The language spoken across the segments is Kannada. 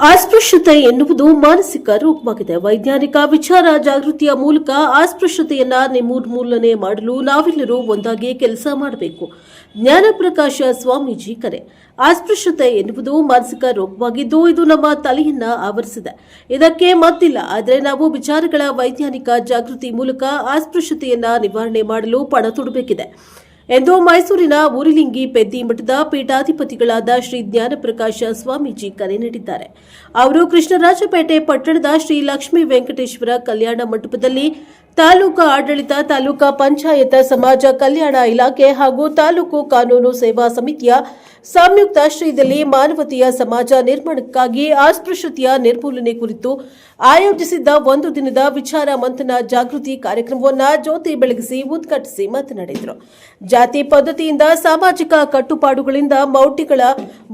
ಅಸ್ಪೃಶ್ಯತೆ ಎನ್ನುವುದು ಮಾನಸಿಕ ರೋಗವಾಗಿದೆ. ವೈಜ್ಞಾನಿಕ ವಿಚಾರ ಜಾಗೃತಿಯ ಮೂಲಕ ಅಸ್ಪೃಶ್ಯತೆಯನ್ನ ನಿರ್ಮೂಲನೆ ಮಾಡಲು ನಾವೆಲ್ಲರೂ ಒಂದಾಗಿ ಕೆಲಸ ಮಾಡಬೇಕು. ಜ್ಞಾನಪ್ರಕಾಶ ಸ್ವಾಮೀಜಿ ಕರೆ. ಅಸ್ಪೃಶ್ಯತೆ ಎನ್ನುವುದು ಮಾನಸಿಕ ರೋಗವಾಗಿದ್ದು ಇದು ನಮ್ಮ ತಲೆಯನ್ನ ಆವರಿಸಿದೆ. ಇದಕ್ಕೆ ಮದ್ದಿಲ್ಲ. ಆದರೆ ನಾವು ವಿಚಾರಗಳ ವೈಜ್ಞಾನಿಕ ಜಾಗೃತಿ ಮೂಲಕ ಅಸ್ಪೃಶ್ಯತೆಯನ್ನ ನಿವಾರಣೆ ಮಾಡಲು ಪಣ ತೊಡಬೇಕಿದೆ ಎಂದು ಮೈಸೂರಿನ ಊರಿಲಿಂಗಿ ಪೆದ್ದಿ ಮಠದ ಪೀಠಾಧಿಪತಿಗಳಾದ ಶ್ರೀ ಜ್ಞಾನಪ್ರಕಾಶ ಸ್ವಾಮೀಜಿ ಕರೆ ನೀಡಿದ್ದಾರೆ. ಅವರು ಕೃಷ್ಣರಾಜಪೇಟೆ ಪಟ್ಟಣದ ಶ್ರೀ ಲಕ್ಷ್ಮೀ ವೆಂಕಟೇಶ್ವರ ಕಲ್ಯಾಣ ಮಂಟಪದಲ್ಲಿ ತಾಲೂಕು ಆಡಳಿತ, ತಾಲೂಕಾ ಪಂಚಾಯತ್, ಸಮಾಜ ಕಲ್ಯಾಣ ಇಲಾಖೆ ಹಾಗೂ ತಾಲೂಕು ಕಾನೂನು ಸೇವಾ ಸಮಿತಿಯ ಸಂಯುಕ್ತಾಶ್ರಯದಲ್ಲಿ ಮಾನವತೆಯ ಸಮಾಜ ನಿರ್ಮಾಣಕ್ಕಾಗಿ ಅಸ್ಪೃಶ್ಯತೆಯ ನಿರ್ಮೂಲನೆ ಕುರಿತು ಆಯೋಜಿಸಿದ್ದ ಒಂದು ದಿನದ ವಿಚಾರ ಮಂಥನ ಜಾಗೃತಿ ಕಾರ್ಯಕ್ರಮವನ್ನು ಜ್ಯೋತಿ ಬೆಳಗಿಸಿ ಉದ್ಘಾಟಿಸಿ ಮಾತನಾಡಿದರು. ಜಾತಿ ಪದ್ಧತಿಯಿಂದ, ಸಾಮಾಜಿಕ ಕಟ್ಟುಪಾಡುಗಳಿಂದ, ಮೌಢ್ಯಗಳ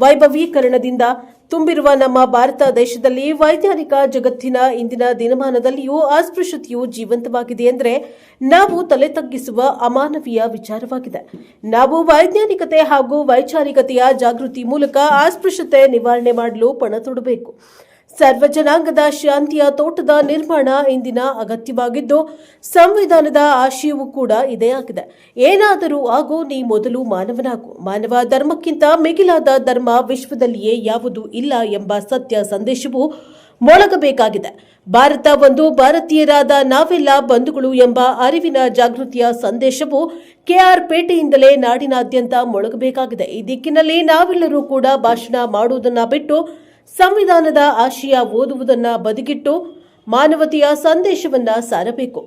ವೈಭವೀಕರಣದಿಂದ ತುಂಬಿರುವ ನಮ್ಮ ಭಾರತ ದೇಶದಲ್ಲಿ ವೈಜ್ಞಾನಿಕ ಜಗತ್ತಿನ ಇಂದಿನ ದಿನಮಾನದಲ್ಲಿಯೂ ಅಸ್ಪೃಶ್ಯತೆಯು ಜೀವಂತವಾಗಿದೆ ಎಂದರೆ ನಾವು ತಲೆ ತಗ್ಗಿಸುವ ಅಮಾನವೀಯ ವಿಚಾರವಾಗಿದೆ. ನಾವು ವೈಜ್ಞಾನಿಕತೆ ಹಾಗೂ ವೈಚಾರಿಕತೆಯ ಜಾಗೃತಿ ಮೂಲಕ ಅಸ್ಪೃಶ್ಯತೆ ನಿವಾರಣೆ ಮಾಡಲು ಪಣ ತೊಡಬೇಕು. ಸರ್ವಜನಾಂಗದ ಶಾಂತಿಯ ತೋಟದ ನಿರ್ಮಾಣ ಇಂದಿನ ಅಗತ್ಯವಾಗಿದ್ದು ಸಂವಿಧಾನದ ಆಶಯವೂ ಕೂಡ ಇದೇ ಆಗಿದೆ. ಏನಾದರೂ ಆಗೋ, ನೀ ಮೊದಲು ಮಾನವನಾಗು. ಮಾನವ ಧರ್ಮಕ್ಕಿಂತ ಮಿಗಿಲಾದ ಧರ್ಮ ವಿಶ್ವದಲ್ಲಿಯೇ ಯಾವುದೂ ಇಲ್ಲ ಎಂಬ ಸತ್ಯ ಸಂದೇಶವು ಮೊಳಗಬೇಕಾಗಿದೆ. ಭಾರತ ಒಂದು, ಭಾರತೀಯರಾದ ನಾವೆಲ್ಲ ಬಂಧುಗಳು ಎಂಬ ಅರಿವಿನ ಜಾಗೃತಿಯ ಸಂದೇಶವು ಕೆಆರ್ ಪೇಟೆಯಿಂದಲೇ ನಾಡಿನಾದ್ಯಂತ ಮೊಳಗಬೇಕಾಗಿದೆ. ಈ ದಿಕ್ಕಿನಲ್ಲಿ ನಾವೆಲ್ಲರೂ ಕೂಡ ಭಾಷಣ ಮಾಡುವುದನ್ನು ಬಿಟ್ಟು, ಸಂವಿಧಾನದ ಆಶಯ ಓದುವುದನ್ನು ಬದಿಗಿಟ್ಟು ಮಾನವತೆಯ ಸಂದೇಶವನ್ನ ಸಾರಬೇಕು.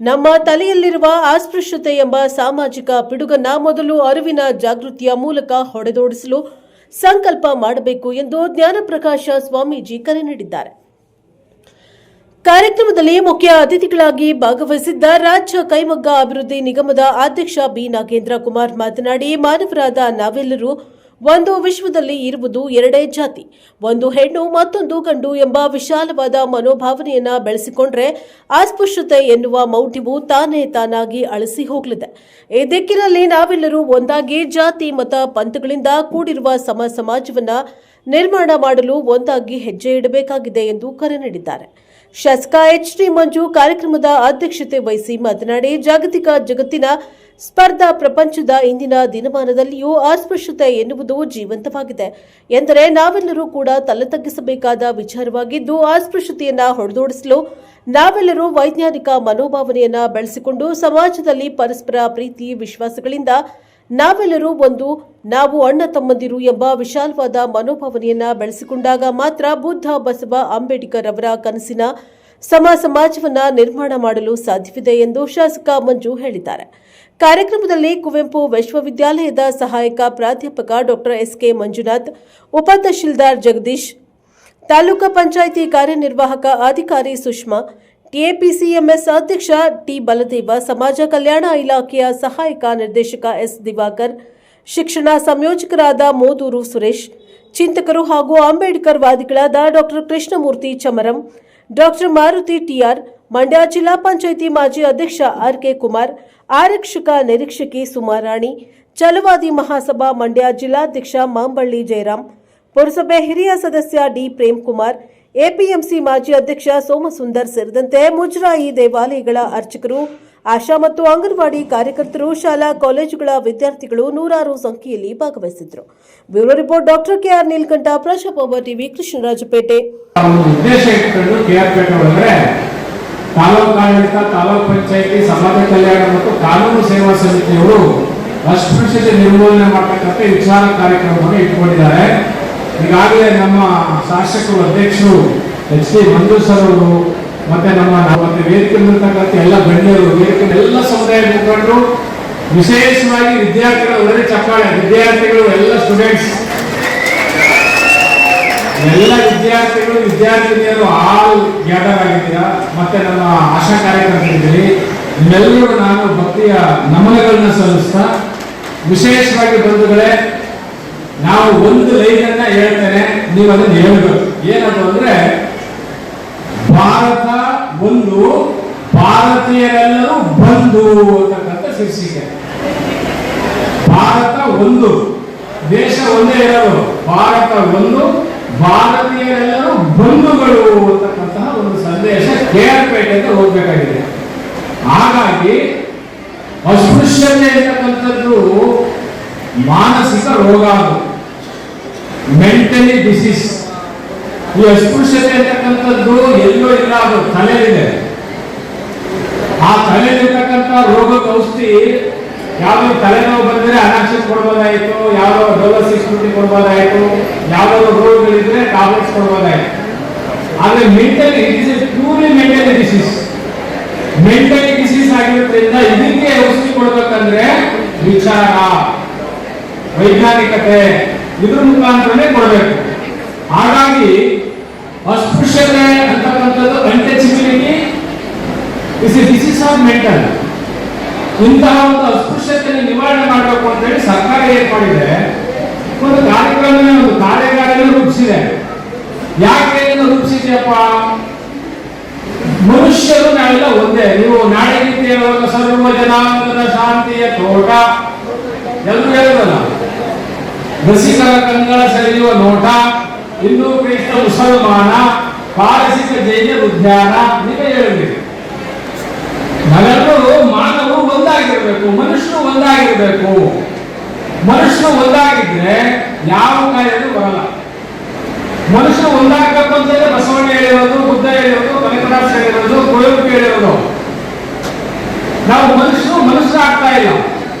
ನಮ್ಮ ತಲೆಯಲ್ಲಿರುವ ಅಸ್ಪೃಶ್ಯತೆ ಎಂಬ ಸಾಮಾಜಿಕ ಪಿಡುಗನ್ನ ಮೊದಲು ಅರಿವಿನ ಜಾಗೃತಿಯ ಮೂಲಕ ಹೊಡೆದೋಡಿಸಲು ಸಂಕಲ್ಪ ಮಾಡಬೇಕು ಎಂದು ಜ್ಞಾನಪ್ರಕಾಶ ಸ್ವಾಮೀಜಿ ಕರೆ ನೀಡಿದ್ದಾರೆ. ಕಾರ್ಯಕ್ರಮದಲ್ಲಿ ಮುಖ್ಯ ಅತಿಥಿಗಳಾಗಿ ಭಾಗವಹಿಸಿದ್ದ ರಾಜ್ಯ ಕೈಮಗ್ಗ ಅಭಿವೃದ್ಧಿ ನಿಗಮದ ಅಧ್ಯಕ್ಷ ಬಿ ನಾಗೇಂದ್ರ ಕುಮಾರ್ ಮಾತನಾಡಿ, ಮಾನವರಾದ ನಾವೆಲ್ಲರೂ ಒಂದು, ವಿಶ್ವದಲ್ಲಿ ಇರುವುದು ಎರಡೇ ಜಾತಿ, ಒಂದು ಹೆಣ್ಣು ಮತ್ತೊಂದು ಗಂಡು ಎಂಬ ವಿಶಾಲವಾದ ಮನೋಭಾವನೆಯನ್ನ ಬೆಳೆಸಿಕೊಂಡ್ರೆ ಅಸ್ಪೃಶ್ಯತೆ ಎನ್ನುವ ಮೌಢ್ಯವು ತಾನಾಗಿ ಅಳಿಸಿ ಹೋಗಲಿದೆ. ಈ ದಿಕ್ಕಿನಲ್ಲಿ ನಾವೆಲ್ಲರೂ ಒಂದಾಗಿ ಜಾತಿ, ಮತ, ಪಂಥಗಳಿಂದ ಕೂಡಿರುವ ಸಮಾಜವನ್ನ ನಿರ್ಮಾಣ ಮಾಡಲು ಒಂದಾಗಿ ಹೆಜ್ಜೆ ಇಡಬೇಕಾಗಿದೆ ಎಂದು ಕರೆ ನೀಡಿದ್ದಾರೆ. ಶಾಸಕ ಎಚ್.ಡಿ. ಮಂಜು ಕಾರ್ಯಕ್ರಮದ ಅಧ್ಯಕ್ಷತೆ ವಹಿಸಿ ಮಾತನಾಡಿ, ಜಾಗತಿಕ ಜಗತ್ತಿನ ಸ್ಪರ್ಧಾ ಪ್ರಪಂಚದ ಇಂದಿನ ದಿನಮಾನದಲ್ಲಿಯೂ ಅಸ್ಪೃಶ್ಯತೆ ಎನ್ನುವುದು ಜೀವಂತವಾಗಿದೆ ಎಂದರೆ ನಾವೆಲ್ಲರೂ ಕೂಡ ತಲೆ ತಗ್ಗಿಸಬೇಕಾದ ವಿಚಾರವಾಗಿದ್ದು, ಅಸ್ಪೃಶ್ಯತೆಯನ್ನ ಹೊಡೆದೋಡಿಸಲು ನಾವೆಲ್ಲರೂ ವೈಜ್ಞಾನಿಕ ಮನೋಭಾವನೆಯನ್ನ ಬೆಳೆಸಿಕೊಂಡು ಸಮಾಜದಲ್ಲಿ ಪರಸ್ಪರ ಪ್ರೀತಿ ವಿಶ್ವಾಸಗಳಿಂದ ನಾವೆಲ್ಲರೂ ಒಂದು, ನಾವು ಅಣ್ಣ ತಮ್ಮಂದಿರು ಎಂಬ ವಿಶಾಲವಾದ ಮನೋಭಾವನೆಯನ್ನ ಬೆಳೆಸಿಕೊಂಡಾಗ ಮಾತ್ರ ಬುದ್ಧ, ಬಸವ, ಅಂಬೇಡ್ಕರ್ ಅವರ ಕನಸಿನ ಸಮಾಜವನ್ನ ನಿರ್ಮಾಣ ಮಾಡಲು ಸಾಧ್ಯವಿದೆ ಎಂದು ಶಾಸಕ ಮಂಜು ಹೇಳಿದ್ದಾರೆ. ಕಾರ್ಯಕ್ರಮದಲ್ಲಿ ಕುವೆಂಪು ವಿಶ್ವವಿದ್ಯಾಲಯದ ಸಹಾಯಕ ಪ್ರಾಧ್ಯಾಪಕ ಡಾಕ್ಟರ್ ಎಸ್.ಕೆ. ಮಂಜುನಾಥ್, ಉಪತಹಶೀಲ್ದಾರ್ ಜಗದೀಶ್, ತಾಲೂಕಾ ಪಂಚಾಯಿತಿ ಕಾರ್ಯನಿರ್ವಾಹಕ ಅಧಿಕಾರಿ ಸುಷ್ಮಾ, ಟಿಎಪಿಸಿಎಂಎಸ್ ಅಧ್ಯಕ್ಷ ಟಿ. ಬಲದೇವ, ಸಮಾಜ ಕಲ್ಯಾಣ ಇಲಾಖೆಯ ಸಹಾಯಕ ನಿರ್ದೇಶಕ ಎಸ್. ದಿವಾಕರ್, ಶಿಕ್ಷಣ ಸಂಯೋಜಕರಾದ ಮೋದೂರು ಸುರೇಶ್, ಚಿಂತಕರು ಹಾಗೂ ಅಂಬೇಡ್ಕರ್ ವಾದಿಗಳಾದ doctor Krishnamurthy Chamaram, doctor Maruti TR, Mandya zilla panchayat ಮಾಜಿ ಅಧ್ಯಕ್ಷ ಆರ್.ಕೆ. ಕುಮಾರ್, ಆರಕ್ಷಕ ನಿರೀಕ್ಷಕಿ ಸುಮಾರಾಣಿ, ಛಲವಾದಿ ಮಹಾಸಭಾ ಮಂಡ್ಯ ಜಿಲ್ಲಾಧ್ಯಕ್ಷ ಮಾಂಬಳ್ಳಿ ಜಯರಾಮ್, ಪುರಸಭೆ ಹಿರಿಯ ಸದಸ್ಯ ಡಿ. ಪ್ರೇಮ್ ಕುಮಾರ್, ಎಪಿಎಂಸಿ ಮಾಜಿ ಅಧ್ಯಕ್ಷ ಸೋಮಸುಂದರ್ ಸೇರಿದಂತೆ ಮುಜರಾಯಿ ದೇವಾಲಯಗಳ ಅರ್ಚಕರು, ಆಶಾ ಮತ್ತು ಅಂಗನವಾಡಿ ಕಾರ್ಯಕರ್ತರು, ಶಾಲಾ ಕಾಲೇಜುಗಳ ವಿದ್ಯಾರ್ಥಿಗಳು ನೂರಾರು ಸಂಖ್ಯೆಯಲ್ಲಿ ಭಾಗವಹಿಸಿದ್ರು. Bureau report doctor KR Neelakantha, Praja Power TV, Krishnarajapete. Taluk ಆಡಳಿತ, ತಾಲೂಕು ಪಂಚಾಯಿತಿ, ಸಮಾಜ ಕಲ್ಯಾಣ ಮತ್ತು ಕಾನೂನು ಸೇವಾ ಸಮಿತಿಯವರು ಅಸ್ಪೃಶ್ಯತೆ ನಿರ್ಮೂಲನೆ ಮಾಡತಕ್ಕಂಥ ವಿಚಾರ ಕಾರ್ಯಕ್ರಮವನ್ನು ಇಟ್ಕೊಂಡಿದ್ದಾರೆ. ಈಗಾಗಲೇ ನಮ್ಮ ಶಾಸಕರು, ಅಧ್ಯಕ್ಷರು ಎಚ್.ಡಿ. ಮಂಜು ಸರ್ ಅವರು ಮತ್ತೆ ಮತ್ತೆ ವೇದಿಕೆಯಲ್ಲಿರ್ತಕ್ಕಂಥ ಎಲ್ಲ ಗಣ್ಯರು, ವೇದಿಕೆ ಎಲ್ಲ ಸಮುದಾಯ ಮುಖಂಡರು, ವಿಶೇಷವಾಗಿ ವಿದ್ಯಾರ್ಥಿಗಳು, ಒಳ್ಳೆ ಚಪ್ಪಾಳೆ, ವಿದ್ಯಾರ್ಥಿಗಳು, ಎಲ್ಲ ಸ್ಟೂಡೆಂಟ್ಸ್, ಎಲ್ಲ ವಿದ್ಯಾರ್ಥಿಗಳು, ವಿದ್ಯಾರ್ಥಿನಿಯರು ಆಲ್ ಗ್ಯಾದರ್ ಆಗಿದ್ದೀರಾ. ಮತ್ತೆ ನಮ್ಮ ಆಶಾ ಕಾರ್ಯಕರ್ತರಿದ್ದೀರಿ. ನಿಮ್ಮೆಲ್ಲರೂ ನಾನು ಭಕ್ತಿಯ ನಮನಗಳನ್ನ ಸಲ್ಲಿಸ್ತಾ, ವಿಶೇಷವಾಗಿ ಬಂಧುಗಳೇ, ನಾವು ಒಂದು ಲೈನನ್ನ ಹೇಳ್ತೇನೆ, ನೀವು ಅದನ್ನು ಹೇಳಬೇಕು. ಏನದು ಅಂದ್ರೆ, ಭಾರತ ಒಂದು, ಭಾರತೀಯರೆಲ್ಲರೂ ಬಂಧು ಅಂತಕ್ಕಂಥ ಶೀರ್ಷಿಕೆ. ಭಾರತ ಒಂದು, ದೇಶ ಒಂದೇ ಇರೋದು. ಭಾರತ ಒಂದು, ಭಾರತೀಯರೆಲ್ಲರೂ ಬಂಧುಗಳು ಅಂತಕ್ಕಂತಹ ಒಂದು ಸಂದೇಶ KR-ಪೇಟೆಗೆ ಹೋಗ್ಬೇಕಾಗಿದೆ. ಹಾಗಾಗಿ ಅಸ್ಪೃಶ್ಯತೆ ಅಂತಕ್ಕಂಥದ್ದು ಮಾನಸಿಕ ರೋಗ, ಅದು ಮೆಂಟಲಿ ಡಿಸೀಸ್. ಈ ಅಸ್ಪೃಶ್ಯತೆ ಅಂತಕ್ಕಂಥದ್ದು ಎಲ್ಲೋ ಇಲ್ಲ, ಅದು ತಲೆಯಲ್ಲಿದೆ. ಆ ತಲೆಯಲ್ಲಿರ್ತಕ್ಕಂಥ ರೋಗಕ್ಕೆ ಔಷಧಿ ಯಾವ್ದು ತಲೆನೋವು ಬಂದ್ರೆ ಅನಾಕ್ಷನ್ ಕೊಡ್ಬೋದಾಯ್ತು, ಯಾವ್ದೋ ಡೋಲೋಸಿಕ್ಸ್ ಕೊಡ್ಬೋದಾಯ್ತು, ಯಾವ್ದಾದ್ರು ರೋಗಗಳಿದ್ರೆ ಟ್ಯಾಬ್ಲೆಟ್ಸ್ ಕೊಡ್ಬೋದಾಯ್ತು. ಆದ್ರೆ mentally it is purely mentally disease. Mentally disease ಆಗಿರೋದ್ರಿಂದ ಇದಕ್ಕೆ ಔಷಧಿ ಕೊಡ್ಬೇಕಂದ್ರೆ ವಿಚಾರ, ವೈಜ್ಞಾನಿಕತೆ ಇದ್ರ ಮುಖಾಂತರನೇ ಕೊಡಬೇಕು. ಹಾಗಾಗಿ ಅಸ್ಪೃಶ್ಯತೆ ಅಂತಕ್ಕಂಥದ್ದು untouchability is A disease of mental. ಇಂತಹ ಒಂದು ಅಸ್ಪೃಶ್ಯತೆ ನಿವಾರಣೆ ಮಾಡಬೇಕು ಅಂತ ಹೇಳಿ ಸರ್ಕಾರ ಏನ್ ಮಾಡಿದೆ, ಒಂದು ಕಾರ್ಯಾಗಾರವನ್ನು ರೂಪಿಸಿದೆ. ಯಾಕೆ ಇದನ್ನು ರೂಪಿಸಿದೆಯಪ್ಪ? ಮನುಷ್ಯರು ನಾವೆಲ್ಲ ಒಂದೇ. ನೀವು ನಾಡಿನೀತಿ ಹೇಳುವಾಗ ಸರ್ವ ಜನಾಂಗದ ಶಾಂತಿಯ ತೋಟ ಎಲ್ಲರೂ ಹೇಳೋದಲ್ಲ, ರಸಿಕರ ಕಂಗಳ ಸೆಳೆಯುವ ನೋಟ, ಹಿಂದೂ ಕ್ರೈಸ್ತ ಮುಸಲ್ಮಾನ ಪಾರಸಿಕ ಜೈನ ಉದ್ಯಾನ, ನೀವೇ ಹೇಳಿದ್ದೀರಿ. ನಾವೆಲ್ಲರೂ ಮಾನವರು ಒಂದಾಗಿರ್ಬೇಕು, ಮನುಷ್ಯರು ಒಂದಾಗಿರ್ಬೇಕು. ಮನುಷ್ಯರು ಒಂದಾಗಿದ್ರೆ ಯಾವ ಕಾರ್ಯನೂ ಬರಲ್ಲ. ಮನುಷ್ಯರು ಒಂದಾಗಬೇಕು ಅಂತಂದ್ರೆ ಬಸವಣ್ಣ ಹೇಳಿರೋದು, ಬುದ್ಧ ಹೇಳಿರೋದು, ಕನಕದಾಸ ಹೇಳಿರೋದು, ಕುವೆಂಪು ಹೇಳಿರೋದು. ನಾವು ಮನುಷ್ಯರಾಗ್ತಾ ಇಲ್ಲ.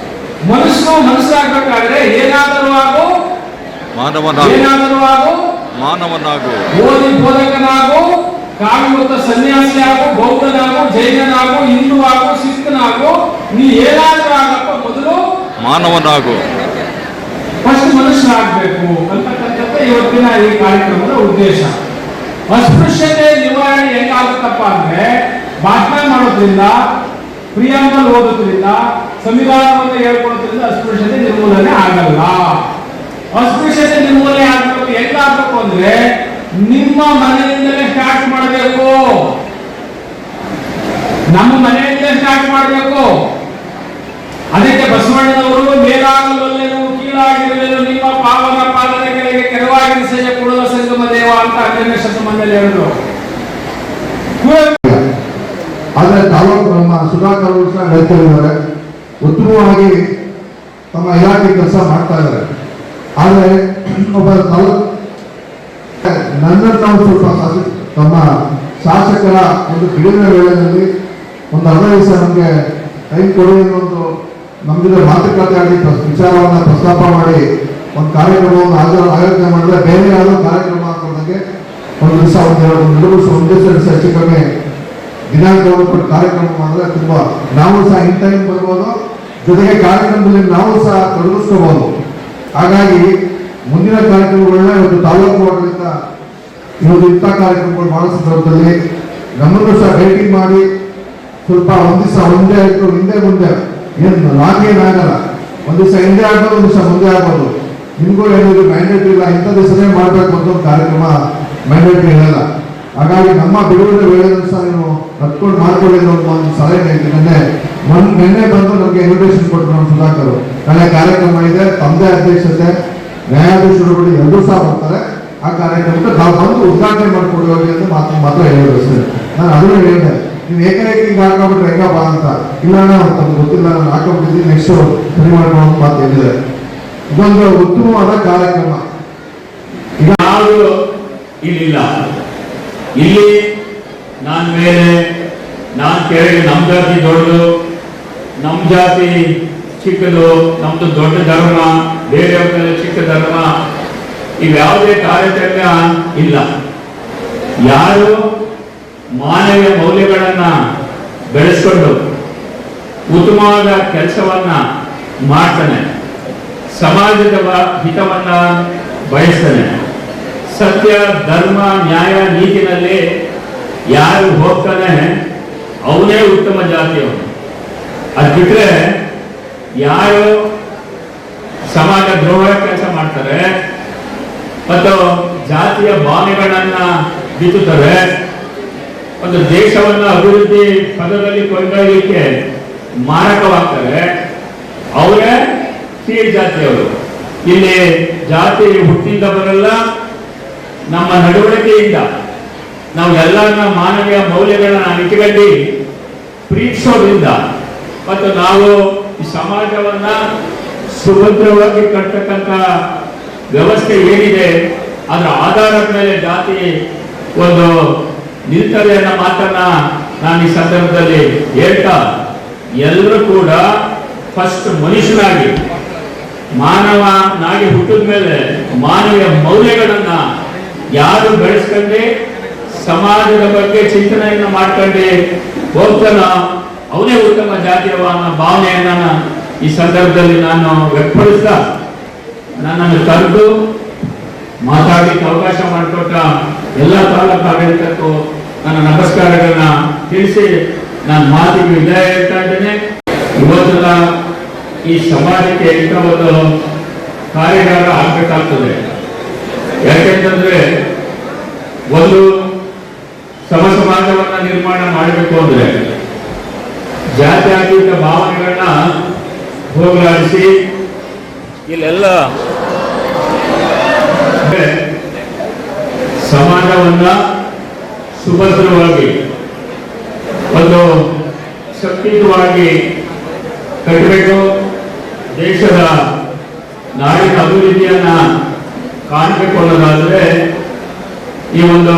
ಮನುಷ್ಯರಾಗಬೇಕಾದ್ರೆ ಏನಾದರೂ ಆಗು, ಮಾನವನಾಗು, ಓದಿ ಬೋಧಕನಾಗು, ಕಾವ್ಯವಂತ ಸನ್ಯಾಸಿಯಾಗು, ಬೌದ್ಧನಾಗು, ಜೈನನಾಗು, ಹಿಂದೂವಾಗು, ಸಿಖ್ನಾಗು, ನೀ ಏನಾದರೂ ಆಗಪ್ಪ, ಮೊದಲು ಮಾನವನಾಗು, ಫಸ್ಟ್ ಮನುಷ್ಯರಾಗಬೇಕು ಅಂತಕ್ಕಂಥದ್ದು ಇವತ್ತಿನ ಈ ಕಾರ್ಯಕ್ರಮದ ಉದ್ದೇಶ. ಅಸ್ಪೃಶ್ಯತೆ ನಿವಾರಣೆ ಹೆಂಗಾಗುತ್ತಪ್ಪ ಅಂದ್ರೆ, ಭಾಷಣ ಮಾಡೋದ್ರಿಂದ, ಪ್ರಿಯಾಂಬಲ್ ಓದೋದ್ರಿಂದ, ಸಂವಿಧಾನವನ್ನು ಹೇಳ್ಕೊಡೋದ್ರಿಂದ ಅಸ್ಪೃಶ್ಯತೆ ನಿರ್ಮೂಲನೆ ಆಗಲ್ಲ. ಅಸ್ಪೃಶ್ಯತೆ ನಿರ್ಮೂಲನೆ ಆಗಬೇಕು. ಹೆಂಗಾಗಬೇಕು ಅಂದ್ರೆ ನಿಮ್ಮ ಮನೆಯಿಂದಲೇ ಸ್ಟಾರ್ಟ್ ಮಾಡಬೇಕು. ನಮ್ಮ ಮನೆಯಿಂದಲೇ ಸ್ಟಾರ್ಟ್ ಮಾಡಬೇಕು. ಅದಕ್ಕೆ ಬಸವಣ್ಣನವರು ಮೇಲಾಗಲೊಲ್ಲೆನು ಕೀಳಾಗಿರಲೆನು ನಿಮ್ಮ ಪಾವನ ಪಾದದ ಕೆಳಗೆ ಕೆರವಾಗಿರಿಸೆಯ ಕುಡಲ ಸಂಗಮ ದೇವ ಅಂತ 12ನೇ ಶತಮಾನದಲ್ಲಿ ಹೇಳಿದ್ರು. ಆದರೆ ತಾಲೂಕು ನಮ್ಮ ಸುಧಾಕರ್ ಅವರು ಸಹ ಹೇಳ್ತಾ ಇದ್ದಾರೆ, ಉತ್ತಮವಾಗಿ ತಮ್ಮ ಇಲಾಖೆ ಕೆಲಸ ಮಾಡ್ತಾ ಇದ್ದಾರೆ. ಆದರೆ ಒಬ್ಬ ತಾಲೂಕು ನನ್ನನ್ನು ನಾವು ಸ್ವಲ್ಪ ತಮ್ಮ ಶಾಸಕರ ಒಂದು ಬಿಡುವಿನ ವೇಳೆಯಲ್ಲಿ ಒಂದು ಅರ್ಧ ದಿವಸ ನಮಗೆ ಟೈಮ್ ಕೊಡಿ ಅನ್ನೋದು ನಮ್ಮ ಜೊತೆ ಮಾತುಕತೆ ಆಡಿ ವಿಚಾರವನ್ನು ಪ್ರಸ್ತಾಪ ಮಾಡಿ ಒಂದು ಕಾರ್ಯಕ್ರಮವನ್ನು ಆಯೋಜನೆ ಮಾಡಿದ್ರೆ, ಬೇರೆ ಯಾವುದೋ ಕಾರ್ಯಕ್ರಮ ಹಾಕೋದಕ್ಕೆ ಒಂದು ದಿವಸ ಒಂದು ದಿವಸ ಹೆಚ್ಚು ಕಮ್ಮಿ ದಿನಾಂಕವನ್ನು ಕೊಟ್ಟು ಕಾರ್ಯಕ್ರಮ ಮಾಡಿದ್ರೆ ತುಂಬ ನಾವು ಸಹ ಇನ್ ಟೈಮ್ ಬರ್ಬೋದು, ಜೊತೆಗೆ ಕಾರ್ಯಕ್ರಮದಲ್ಲಿ ನಾವು ಸಹ ತೊಡಗಿಸ್ಕೋಬಹುದು. ಹಾಗಾಗಿ ಮುಂದಿನ ಕಾರ್ಯಕ್ರಮಗಳನ್ನ ಇವತ್ತು ತಾಲೂಕು ಆಡಳಿತ ಇವತ್ತು ಇಂಥ ಕಾರ್ಯಕ್ರಮಗಳು ಮಾಡೋ ಸಂದರ್ಭದಲ್ಲಿ ನಮ್ಮನ್ನು ಸಹ ಭೇಟಿ ಮಾಡಿ ಸ್ವಲ್ಪ ಒಂದು ದಿವಸ ಒಂದೇ ಆಯ್ತು, ಹಿಂದೆ ಮುಂದೆ ಏನು ನಾಗೇನಾಗಲ್ಲ, ಒಂದು ದಿವಸ ಹಿಂದೆ ಆಗ್ಬೋದು, ಒಂದು ದಿವಸ ಮುಂದೆ ಆಗ್ಬೋದು. ನಿಮ್ಗೂ ಏನಿದ್ರು ಮ್ಯಾಂಡೇಟ್ ಇಲ್ಲ, ಇಂಥ ದಿವಸನೇ ಮಾಡಬೇಕು ಅಂತ ಒಂದು ಕಾರ್ಯಕ್ರಮ ಮ್ಯಾಂಡೇಟ್ ಇರಲ್ಲ. ಹಾಗಾಗಿ ನಮ್ಮ ಬಿಡುಗಡೆ ವೇಳೆಯನ್ನು ಸಹ ನೀವು ಹತ್ಕೊಂಡು ಮಾಡ್ಕೊಳ್ಳಿ ಅನ್ನೋ ಒಂದು ಸಲಹೆ ಹೇಳ್ತೀನಿ. ನಿನ್ನೆ ಬಂದು ನಮಗೆ ಇನ್ವಿಟೇಷನ್ ಕೊಟ್ಟರು ನಮ್ಮ ಸುಧಾಕರ್. ನಾಳೆ ಕಾರ್ಯಕ್ರಮ ಇದೆ, ತಮ್ಮದೇ ಅಧ್ಯಕ್ಷತೆ, ನ್ಯಾಯಾಧೀಶರುಗಳು ಎಲ್ಲರೂ ಸಹ ಬರ್ತಾರೆ. ಆ ಕಾರ್ಯಕ್ರಮಕ್ಕೆ ನಾವು ಬಂದು ಉದ್ಘಾಟನೆ ಮಾಡಿಕೊಡಿ ಹೋಗಿ ಅಂತ ಮಾತ್ರ ಹೇಳಿದ್ರು ಸರ್. ನಾನು ಅದನ್ನು ಹೇಳಿದೆ, ನೀವು ಏಕಾಏಕಿ ಹಾಕೊಂಡ್ಬಿಟ್ರೆ ಹೆಂಗಪ್ಪ ಅಂತ. ಇಲ್ಲ ತಮ್ಗೆ ಗೊತ್ತಿಲ್ಲ, ನಾನು ಹಾಕೊಂಡ್ಬಿಟ್ಟಿದ್ದೀನಿ, ನೆಕ್ಸ್ಟ್ ಸರಿ ಮಾಡ್ಕೊಂಡು ಮಾತು ಹೇಳಿದೆ. ಇದೊಂದು ಉತ್ತಮವಾದ ಕಾರ್ಯಕ್ರಮ. ಈಗ ನಾವು ಇಲ್ಲಿಲ್ಲ, ಇಲ್ಲಿ ನಾನು ಮೇಲೆ, ನಾನು ಕೆಳಗೆ, ನಮ್ಮ ಜಾತಿ ದೊಡ್ಡದು, ನಮ್ಮ ಜಾತಿ ಚಿಕ್ಕದು, ನಮ್ದು ದೊಡ್ಡ ಧರ್ಮ, ಬೇರೆಯವ್ರ ಚಿಕ್ಕ ಧರ್ಮ, ಇವ್ಯಾವುದೇ ಕಾರ್ಯಕ್ರಮ ಇಲ್ಲ. ಯಾರು ಮಾನವೀಯ ಮೌಲ್ಯಗಳನ್ನ ಬೆಳೆಸ್ಕೊಂಡು ಉತ್ತಮವಾದ ಕೆಲಸವನ್ನ ಮಾಡ್ತಾನೆ, ಸಮಾಜದ ಹಿತವನ್ನ ಬಯಸ್ತಾನೆ, ಸತ್ಯ ಧರ್ಮ ನ್ಯಾಯ ನೀತಿನಲ್ಲಿ ಯಾರು ಹೋಗ್ತಾನೆ ಅವನೇ ಉತ್ತಮ ಜಾತಿಯವನು. ಅದು ಬಿಟ್ರೆ ಯಾರು ಸಮಾಜ ದ್ರೋಹ ಕೆಲಸ ಮಾಡ್ತಾರೆ ಮತ್ತು ಜಾತಿಯ ಭಾವನೆಗಳನ್ನ ಬಿತ್ತುತ್ತಾರೆ, ಒಂದು ದೇಶವನ್ನು ಅಭಿವೃದ್ಧಿ ಪದದಲ್ಲಿ ಕೊಂಡೊಯ್ಯಲಿಕ್ಕೆ ಮಾರಕವಾಗ್ತಾರೆ, ಅವರೇ ಕೀಳ್ ಜಾತಿಯವರು. ಇಲ್ಲಿ ಜಾತಿ ಹುಟ್ಟಿಂದ ಬರಲ್ಲ, ನಮ್ಮ ನಡವಳಿಕೆಯಿಂದ ನಾವು ಎಲ್ಲರನ್ನ ಮಾನವೀಯ ಮೌಲ್ಯಗಳನ್ನ ಇಟ್ಟುಕೊಂಡು ಪ್ರೀತಿಸೋದ್ರಿಂದ ಮತ್ತು ನಾವು ಈ ಸಮಾಜವನ್ನ ಸುಭದ್ರವಾಗಿ ಕಟ್ಟತಕ್ಕಂಥ ವ್ಯವಸ್ಥೆ ಏನಿದೆ ಅದರ ಆಧಾರದ ಮೇಲೆ ಜಾತಿ ಒಂದು ನಿಲ್ತದೆ ಅನ್ನೋ ಮಾತನ್ನ ನಾನು ಈ ಸಂದರ್ಭದಲ್ಲಿ ಹೇಳ್ತಾ, ಎಲ್ಲರೂ ಕೂಡ ಫಸ್ಟ್ ಮನುಷ್ಯನಾಗಿ ಮಾನವನಾಗಿ ಹುಟ್ಟಿದ ಮೇಲೆ ಮಾನವೀಯ ಮೌಲ್ಯಗಳನ್ನ ಯಾರು ಬೆಳೆಸ್ಕೊಂಡೆ ಸಮಾಜದ ಬಗ್ಗೆ ಚಿಂತನೆಯನ್ನು ಮಾಡ್ಕೊಂಡೆ ಹೋಗ್ತಾನ ಅವನೇ ಉತ್ತಮ ಜಾತಿಯವ ಅನ್ನೋ ಭಾವನೆಯನ್ನ ಈ ಸಂದರ್ಭದಲ್ಲಿ ನಾನು ವ್ಯಕ್ತಪಡಿಸ್ತಾ ನನ್ನನ್ನು ಕರೆದು ಮಾತಾಡಲಿಕ್ಕೆ ಅವಕಾಶ ಮಾಡಿಕೊಟ್ಟ ಎಲ್ಲ ತಾಲೂಕು ಆಡಳಿತಕ್ಕೂ ನನ್ನ ನಮಸ್ಕಾರಗಳನ್ನ ತಿಳಿಸಿ ನಾನು ಮಾತಿಗೆ ವಿದಾಯ ಹೇಳ್ತಾ ಇದ್ದೇನೆ. ಇವತ್ತಿನ ಈ ಸಮಾಜಕ್ಕೆ ಇಂಥ ಒಂದು ಕಾರ್ಯಾಗಾರ ಆಗ್ಬೇಕಾಗ್ತದೆ. ಯಾಕೆಂತಂದ್ರೆ ಒಂದು ಸಮಾಜವನ್ನ ನಿರ್ಮಾಣ ಮಾಡಬೇಕು ಅಂದ್ರೆ ಜಾತ್ಯತೀತ ಭಾವನೆಗಳನ್ನ ಹೋಗಲಾಡಿಸಿ ಇಲ್ಲೆಲ್ಲ ಸಮಾಜವನ್ನ ಸುಭದ್ರವಾಗಿ ಒಂದು ಶಕ್ತಿಯುತವಾಗಿ ಕಟ್ಟಬೇಕು. ದೇಶದ ನಾಡಿನ ಅಭಿವೃದ್ಧಿಯನ್ನ ಕಾಣಬೇಕು ಅನ್ನೋದಾದ್ರೆ ಈ ಒಂದು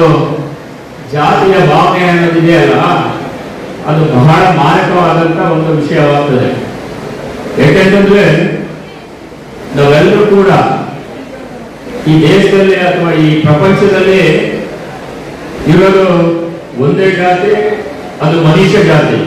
ಜಾತಿಯ ಭಾವನೆ ಅನ್ನೋದಿದೆಯಲ್ಲ ಅದು ಬಹಳ ಮಾರಕವಾದಂತ ಒಂದು ವಿಷಯವಾಗ್ತದೆ. ಯಾಕೆಂತಂದ್ರೆ ನಾವೆಲ್ಲರೂ ಕೂಡ ಈ ದೇಶದಲ್ಲಿ ಅಥವಾ ಈ ಪ್ರಪಂಚದಲ್ಲಿ ಇರೋದು ಒಂದೇ ಜಾತಿ, ಅದು ಮನುಷ್ಯ ಜಾತಿ.